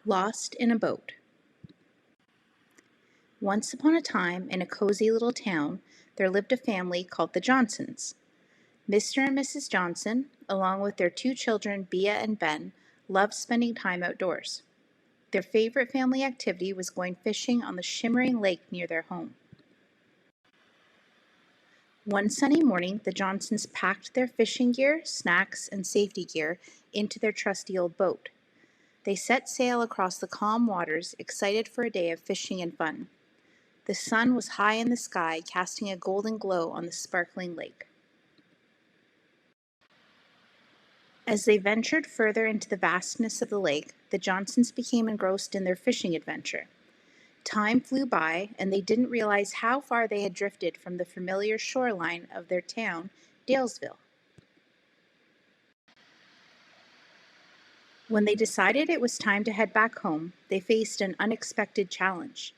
Lost in a Boat. Once upon a time, in a cozy little town, there lived a family called the Johnsons. Mr. and Mrs. Johnson, along with their two children, Bea and Ben, loved spending time outdoors. Their favorite family activity was going fishing on the shimmering lake near their home. One sunny morning, the Johnsons packed their fishing gear, snacks, and safety gear into their trusty old boat. They set sail across the calm waters, excited for a day of fishing and fun. The sun was high in the sky, casting a golden glow on the sparkling lake. As they ventured further into the vastness of the lake, the Johnsons became engrossed in their fishing adventure. Time flew by, and they didn't realize how far they had drifted from the familiar shoreline of their town, Dalesville. When they decided it was time to head back home, they faced an unexpected challenge.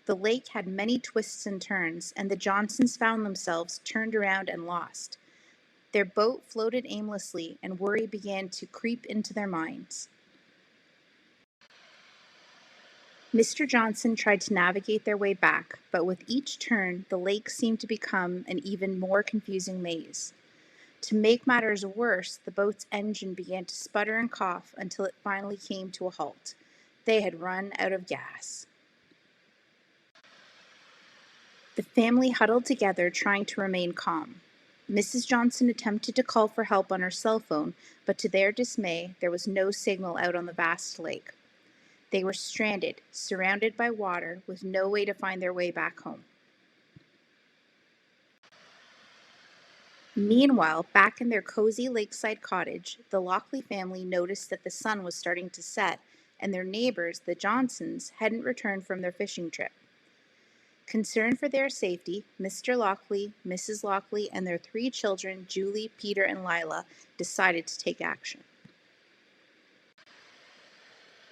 The lake had many twists and turns, and the Johnsons found themselves turned around and lost. Their boat floated aimlessly, and worry began to creep into their minds. Mr. Johnson tried to navigate their way back, but with each turn, the lake seemed to become an even more confusing maze. To make matters worse, the boat's engine began to sputter and cough until it finally came to a halt. They had run out of gas. The family huddled together, trying to remain calm. Mrs. Johnson attempted to call for help on her cell phone, but to their dismay, there was no signal out on the vast lake. They were stranded, surrounded by water, with no way to find their way back home. Meanwhile, back in their cozy lakeside cottage, the Lockley family noticed that the sun was starting to set, and their neighbors, the Johnsons, hadn't returned from their fishing trip. Concerned for their safety, Mr. Lockley, Mrs. Lockley, and their three children, Julie, Peter, and Lila, decided to take action.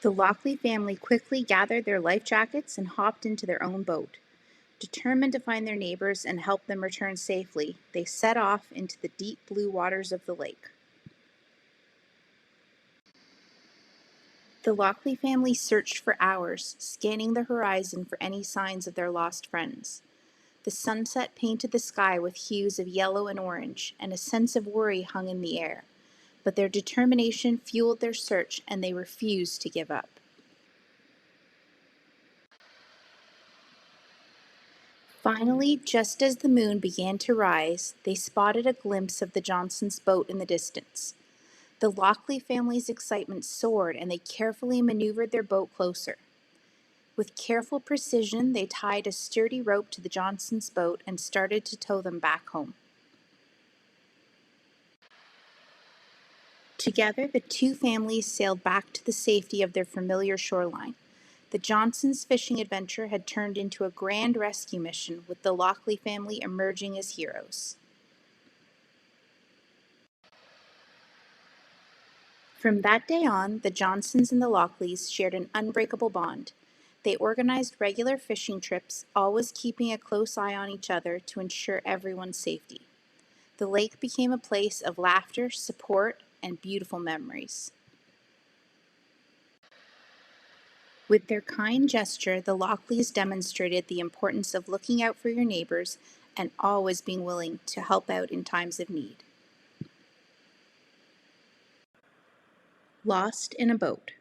The Lockley family quickly gathered their life jackets and hopped into their own boat. Determined to find their neighbors and help them return safely, they set off into the deep blue waters of the lake. The Lockley family searched for hours, scanning the horizon for any signs of their lost friends. The sunset painted the sky with hues of yellow and orange, and a sense of worry hung in the air. But their determination fueled their search, and they refused to give up. Finally, just as the moon began to rise, they spotted a glimpse of the Johnsons' boat in the distance. The Lockley family's excitement soared, and they carefully maneuvered their boat closer. With careful precision, they tied a sturdy rope to the Johnsons' boat and started to tow them back home. Together, the two families sailed back to the safety of their familiar shoreline. The Johnsons' fishing adventure had turned into a grand rescue mission, with the Lockley family emerging as heroes. From that day on, the Johnsons and the Lockleys shared an unbreakable bond. They organized regular fishing trips, always keeping a close eye on each other to ensure everyone's safety. The lake became a place of laughter, support, and beautiful memories. With their kind gesture, the Lockleys demonstrated the importance of looking out for your neighbors and always being willing to help out in times of need. Lost in a Boat.